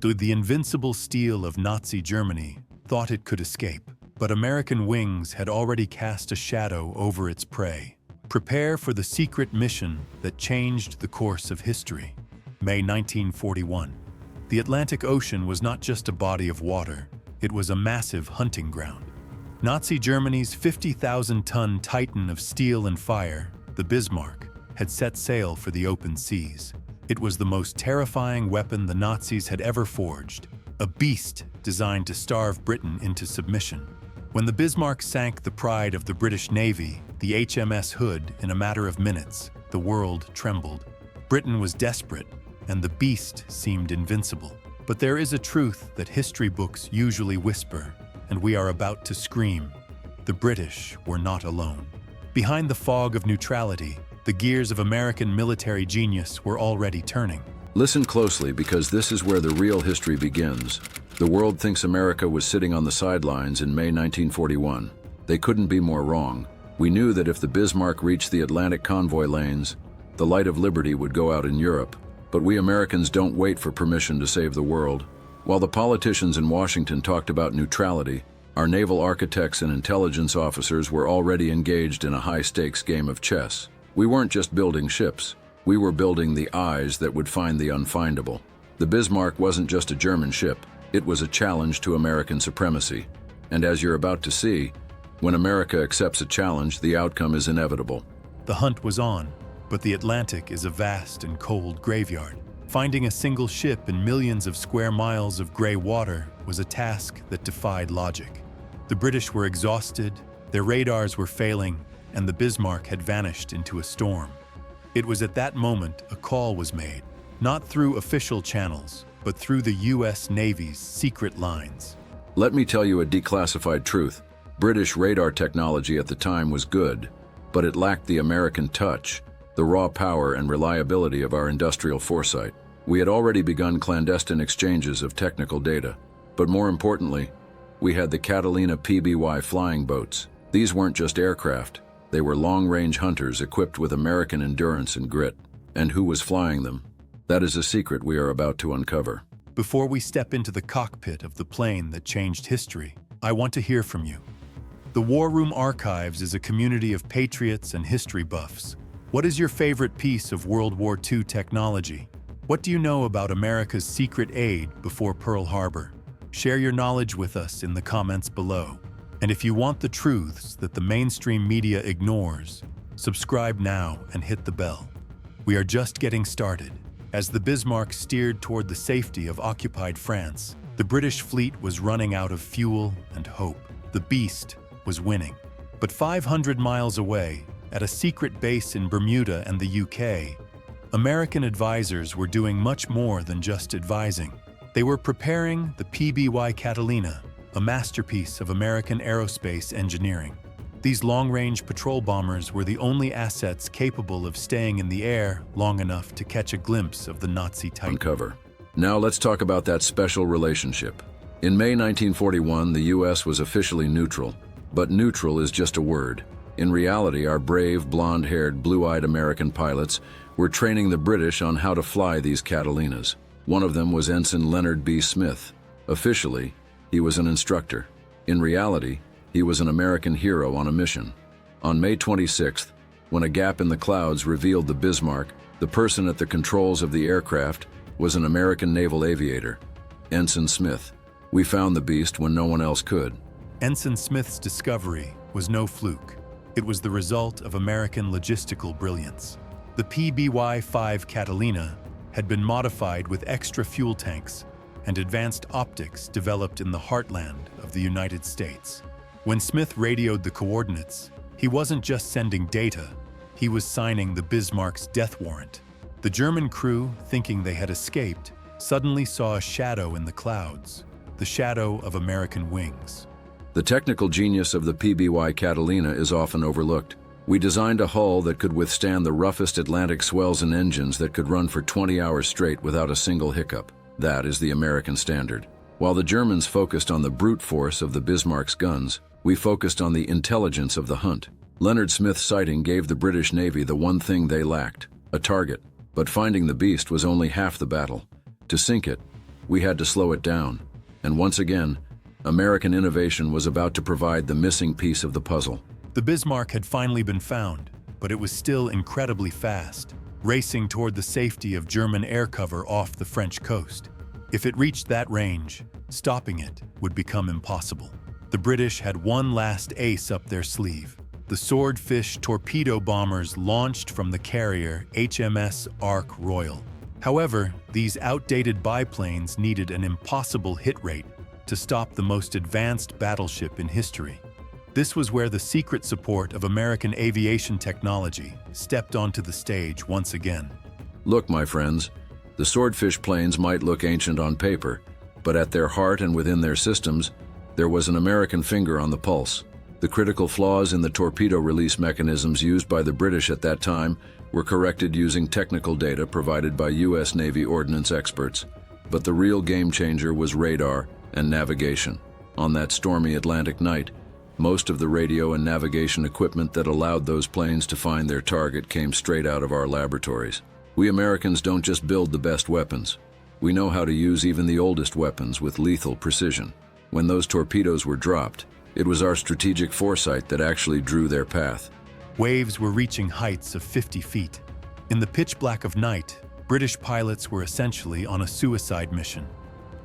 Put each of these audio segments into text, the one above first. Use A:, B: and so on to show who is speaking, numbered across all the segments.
A: The invincible steel of Nazi Germany thought it could escape, but American wings had already cast a shadow over its prey. Prepare for the secret mission that changed the course of history. May 1941. The Atlantic Ocean was not just a body of water, it was a massive hunting ground. Nazi Germany's 50,000-ton titan of steel and fire, the Bismarck, had set sail for the open seas. It was the most terrifying weapon the Nazis had ever forged, a beast designed to starve Britain into submission. When the Bismarck sank the pride of the British Navy, the HMS Hood, in a matter of minutes, the world trembled. Britain was desperate, and the beast seemed invincible. But there is a truth that history books usually whisper, and we are about to scream. The British were not alone. Behind the fog of neutrality, the gears of American military genius were already turning.
B: Listen closely, because this is where the real history begins. The world thinks America was sitting on the sidelines in May 1941. They couldn't be more wrong. We knew that if the Bismarck reached the Atlantic convoy lanes, the light of liberty would go out in Europe. But we Americans don't wait for permission to save the world. While the politicians in Washington talked about neutrality, our naval architects and intelligence officers were already engaged in a high-stakes game of chess. We weren't just building ships. We were building the eyes that would find the unfindable. The Bismarck wasn't just a German ship. It was a challenge to American supremacy. And as you're about to see, when America accepts a challenge, the outcome is inevitable.
A: The hunt was on, but the Atlantic is a vast and cold graveyard. Finding a single ship in millions of square miles of gray water was a task that defied logic. The British were exhausted, their radars were failing, and the Bismarck had vanished into a storm. It was at that moment a call was made, not through official channels, but through the U.S. Navy's secret lines.
B: Let me tell you a declassified truth. British radar technology at the time was good, but it lacked the American touch, the raw power and reliability of our industrial foresight. We had already begun clandestine exchanges of technical data, but more importantly, we had the Catalina PBY flying boats. These weren't just aircraft. They were long-range hunters equipped with American endurance and grit. And who was flying them? That is a secret we are about to uncover.
A: Before we step into the cockpit of the plane that changed history, I want to hear from you. The War Room Archives is a community of patriots and history buffs. What is your favorite piece of World War II technology? What do you know about America's secret aid before Pearl Harbor? Share your knowledge with us in the comments below. And if you want the truths that the mainstream media ignores, subscribe now and hit the bell. We are just getting started. As the Bismarck steered toward the safety of occupied France, the British fleet was running out of fuel and hope. The beast was winning. But 500 miles away, at a secret base in Bermuda and the UK, American advisors were doing much more than just advising. They were preparing the PBY Catalina, a masterpiece of American aerospace engineering. These long-range patrol bombers were the only assets capable of staying in the air long enough to catch a glimpse of the Nazi Titan.
B: Uncover. Now let's talk about that special relationship. In May 1941, the U.S. was officially neutral, but neutral is just a word. In reality, our brave, blonde-haired, blue-eyed American pilots were training the British on how to fly these Catalinas. One of them was Ensign Leonard B. Smith. Officially, he was an instructor. In reality, he was an American hero on a mission. On May 26th, when a gap in the clouds revealed the Bismarck, the person at the controls of the aircraft was an American naval aviator, Ensign Smith. We found the beast when no one else could.
A: Ensign Smith's discovery was no fluke. It was the result of American logistical brilliance. The PBY-5 Catalina had been modified with extra fuel tanks and advanced optics developed in the heartland of the United States. When Smith radioed the coordinates, he wasn't just sending data, he was signing the Bismarck's death warrant. The German crew, thinking they had escaped, suddenly saw a shadow in the clouds, the shadow of American wings.
B: The technical genius of the PBY Catalina is often overlooked. We designed a hull that could withstand the roughest Atlantic swells and engines that could run for 20 hours straight without a single hiccup. That is the American standard. While the Germans focused on the brute force of the Bismarck's guns, we focused on the intelligence of the hunt. Leonard Smith's sighting gave the British Navy the one thing they lacked, a target. But finding the beast was only half the battle. To sink it, We had to slow it down. And once again, American innovation was about to provide the missing piece of the puzzle.
A: The Bismarck had finally been found, but it was still incredibly fast, racing toward the safety of German air cover off the French coast. If it reached that range, stopping it would become impossible. The British had one last ace up their sleeve. The Swordfish torpedo bombers launched from the carrier HMS Ark Royal. However, these outdated biplanes needed an impossible hit rate to stop the most advanced battleship in history. This was where the secret support of American aviation technology stepped onto the stage once again.
B: Look, my friends, the Swordfish planes might look ancient on paper, but at their heart and within their systems, there was an American finger on the pulse. The critical flaws in the torpedo release mechanisms used by the British at that time were corrected using technical data provided by U.S. Navy ordnance experts. But the real game changer was radar and navigation. On that stormy Atlantic night, most of the radio and navigation equipment that allowed those planes to find their target came straight out of our laboratories. We Americans don't just build the best weapons. We know how to use even the oldest weapons with lethal precision. When those torpedoes were dropped, it was our strategic foresight that actually drew their path.
A: Waves were reaching heights of 50 feet. In the pitch black of night, British pilots were essentially on a suicide mission.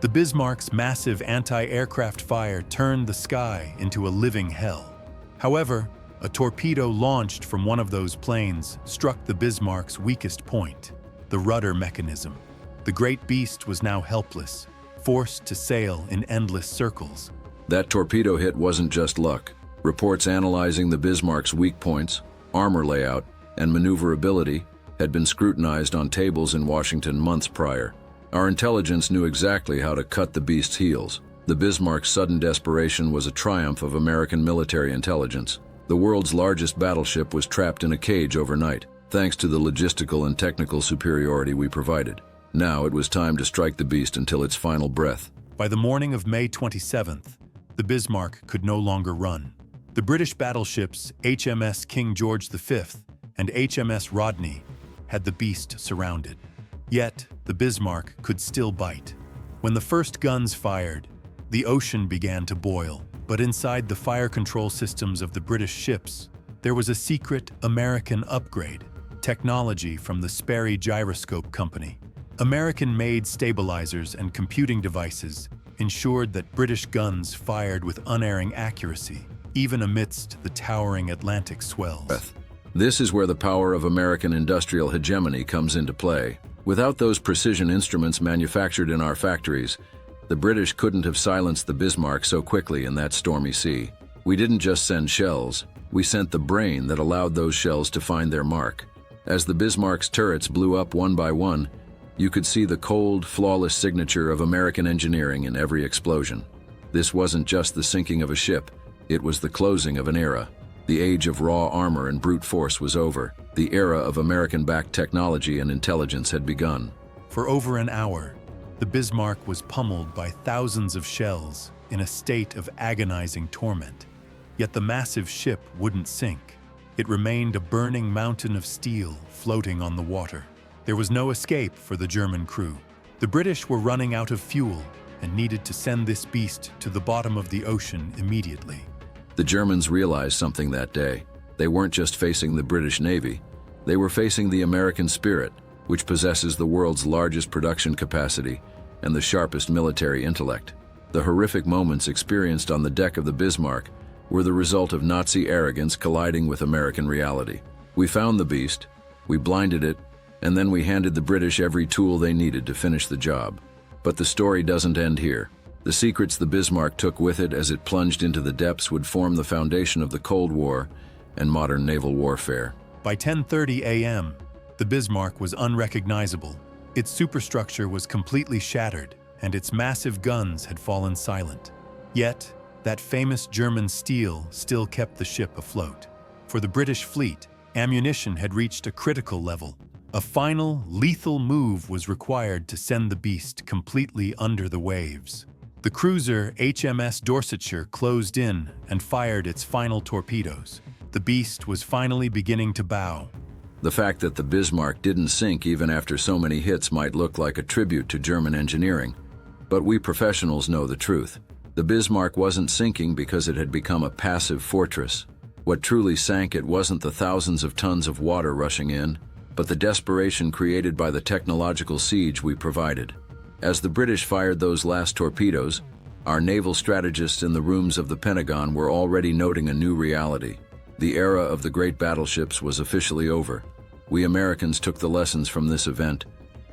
A: The Bismarck's massive anti-aircraft fire turned the sky into a living hell. However, a torpedo launched from one of those planes struck the Bismarck's weakest point, the rudder mechanism. The great beast was now helpless, forced to sail in endless circles.
B: That torpedo hit wasn't just luck. Reports analyzing the Bismarck's weak points, armor layout, and maneuverability had been scrutinized on tables in Washington months prior. Our intelligence knew exactly how to cut the beast's heels. The Bismarck's sudden desperation was a triumph of American military intelligence. The world's largest battleship was trapped in a cage overnight, thanks to the logistical and technical superiority we provided. Now it was time to strike the beast until its final breath.
A: By the morning of May 27th, the Bismarck could no longer run. The British battleships HMS King George V and HMS Rodney had the beast surrounded. Yet, the Bismarck could still bite. When the first guns fired, the ocean began to boil. But inside the fire control systems of the British ships, there was a secret American upgrade, technology from the Sperry Gyroscope company. American-made stabilizers and computing devices ensured that British guns fired with unerring accuracy, even amidst the towering Atlantic swells.
B: This is where the power of American industrial hegemony comes into play. Without those precision instruments manufactured in our factories, the British couldn't have silenced the Bismarck so quickly in that stormy sea. We didn't just send shells, we sent the brain that allowed those shells to find their mark. As the Bismarck's turrets blew up one by one, you could see the cold, flawless signature of American engineering in every explosion. This wasn't just the sinking of a ship, it was the closing of an era. The age of raw armor and brute force was over. The era of American-backed technology and intelligence had begun.
A: For over an hour, the Bismarck was pummeled by thousands of shells in a state of agonizing torment. Yet the massive ship wouldn't sink. It remained a burning mountain of steel floating on the water. There was no escape for the German crew. The British were running out of fuel and needed to send this beast to the bottom of the ocean immediately.
B: The Germans realized something that day. They weren't just facing the British Navy. They were facing the American spirit, which possesses the world's largest production capacity and the sharpest military intellect. The horrific moments experienced on the deck of the Bismarck were the result of Nazi arrogance colliding with American reality. We found the beast, we blinded it, and then we handed the British every tool they needed to finish the job. But the story doesn't end here. The secrets the Bismarck took with it as it plunged into the depths would form the foundation of the Cold War and modern naval warfare.
A: By 10:30 a.m., the Bismarck was unrecognizable. Its superstructure was completely shattered, and its massive guns had fallen silent. Yet, that famous German steel still kept the ship afloat. For the British fleet, ammunition had reached a critical level. A final, lethal move was required to send the beast completely under the waves. The cruiser HMS Dorsetshire closed in and fired its final torpedoes. The beast was finally beginning to bow.
B: The fact that the Bismarck didn't sink even after so many hits might look like a tribute to German engineering, But we professionals know the truth. The Bismarck wasn't sinking because it had become a passive fortress. What truly sank it wasn't the thousands of tons of water rushing in, but the desperation created by the technological siege we provided. As the British fired those last torpedoes, our naval strategists in the rooms of the Pentagon were already noting a new reality. The era of the great battleships was officially over. We Americans took the lessons from this event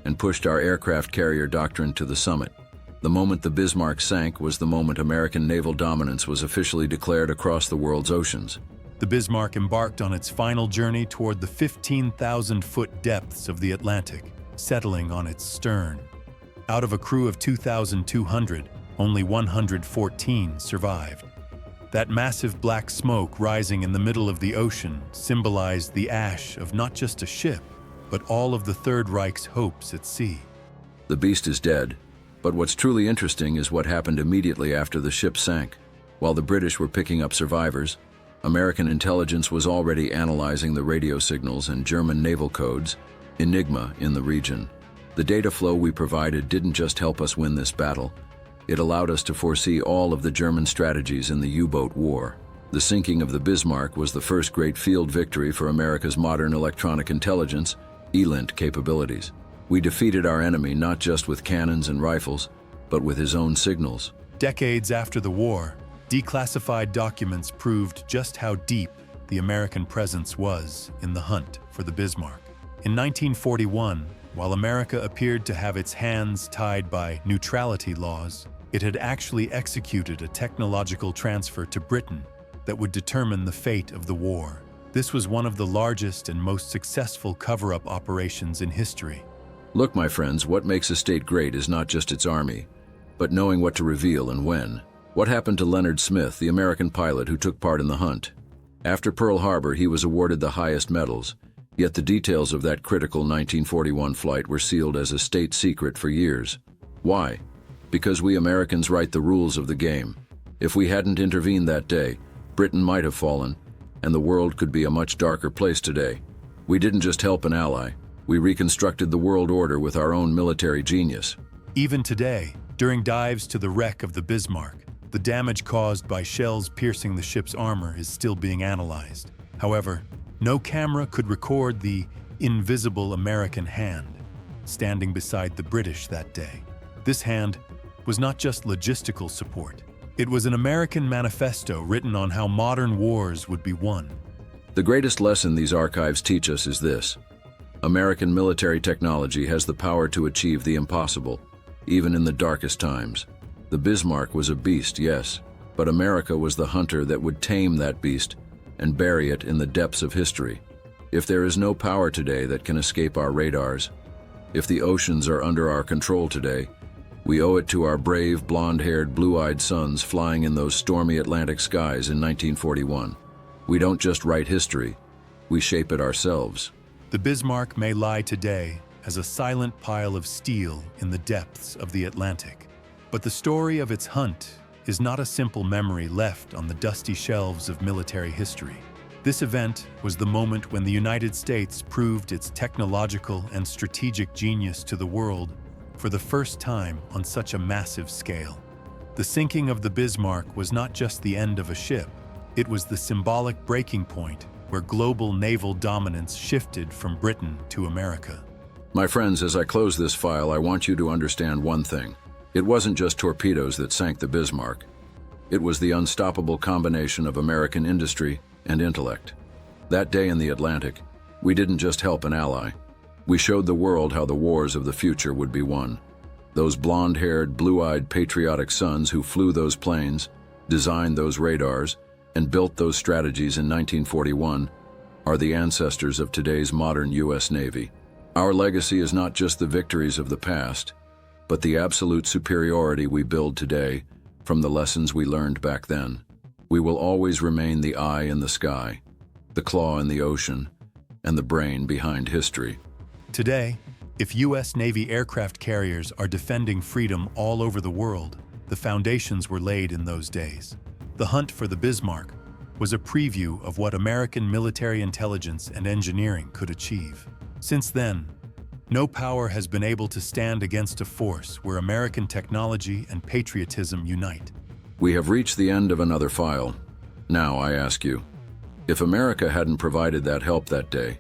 B: and pushed our aircraft carrier doctrine to the summit. The moment the Bismarck sank was the moment American naval dominance was officially declared across the world's oceans.
A: The Bismarck embarked on its final journey toward the 15,000-foot depths of the Atlantic, settling on its stern. Out of a crew of 2,200, only 114 survived. That massive black smoke rising in the middle of the ocean symbolized the ash of not just a ship, but all of the Third Reich's hopes at sea.
B: The beast is dead, but what's truly interesting is what happened immediately after the ship sank. While the British were picking up survivors, American intelligence was already analyzing the radio signals and German naval codes, Enigma, in the region. The data flow we provided didn't just help us win this battle, it allowed us to foresee all of the German strategies in the U-boat war. The sinking of the Bismarck was the first great field victory for America's modern electronic intelligence, ELINT capabilities. We defeated our enemy not just with cannons and rifles, but with his own signals.
A: Decades after the war, declassified documents proved just how deep the American presence was in the hunt for the Bismarck. In 1941, while America appeared to have its hands tied by neutrality laws, it had actually executed a technological transfer to Britain that would determine the fate of the war. This was one of the largest and most successful cover-up operations in history.
B: Look, my friends, what makes a state great is not just its army, but knowing what to reveal and when. What happened to Leonard Smith, the American pilot who took part in the hunt? After Pearl Harbor, he was awarded the highest medals, yet the details of that critical 1941 flight were sealed as a state secret for years. Why? Because we Americans write the rules of the game. If we hadn't intervened that day, Britain might have fallen, and the world could be a much darker place today. We didn't just help an ally, we reconstructed the world order with our own military genius.
A: Even today, during dives to the wreck of the Bismarck, the damage caused by shells piercing the ship's armor is still being analyzed. However, no camera could record the invisible American hand standing beside the British that day. This hand was not just logistical support. It was an American manifesto written on how modern wars would be won.
B: The greatest lesson these archives teach us is this: American military technology has the power to achieve the impossible, even in the darkest times. The Bismarck was a beast, yes, but America was the hunter that would tame that beast and bury it in the depths of history. If there is no power today that can escape our radars, if the oceans are under our control today, we owe it to our brave, blonde-haired, blue-eyed sons flying in those stormy Atlantic skies in 1941. We don't just write history, we shape it ourselves.
A: The Bismarck may lie today as a silent pile of steel in the depths of the Atlantic. But the story of its hunt is not a simple memory left on the dusty shelves of military history. This event was the moment when the United States proved its technological and strategic genius to the world for the first time on such a massive scale. The sinking of the Bismarck was not just the end of a ship, it was the symbolic breaking point where global naval dominance shifted from Britain to America.
B: My friends, as I close this file, I want you to understand one thing. It wasn't just torpedoes that sank the Bismarck. It was the unstoppable combination of American industry and intellect. That day in the Atlantic, we didn't just help an ally. We showed the world how the wars of the future would be won. Those blonde-haired, blue-eyed patriotic sons who flew those planes, designed those radars, and built those strategies in 1941 are the ancestors of today's modern U.S. Navy. Our legacy is not just the victories of the past, but the absolute superiority we build today from the lessons we learned back then. We will always remain the eye in the sky, the claw in the ocean, and the brain behind history.
A: Today, if U.S. Navy aircraft carriers are defending freedom all over the world, the foundations were laid in those days. The hunt for the Bismarck was a preview of what American military intelligence and engineering could achieve. Since then, No power has been able to stand against a force where American technology and patriotism unite.
B: We have reached the end of another file. Now I ask you, if America hadn't provided that help that day,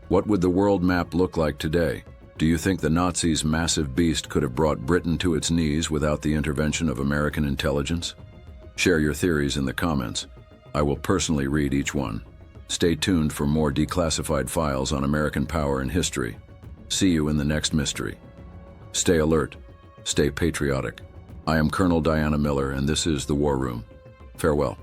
B: what would the world map look like today? Do you think the Nazis' massive beast could have brought Britain to its knees without the intervention of American intelligence? Share your theories in the comments. I will personally read each one. Stay tuned for more declassified files on American power and history. See you in the next mystery. Stay alert. Stay patriotic. I am Colonel Diana Miller, and this is The War Room. Farewell.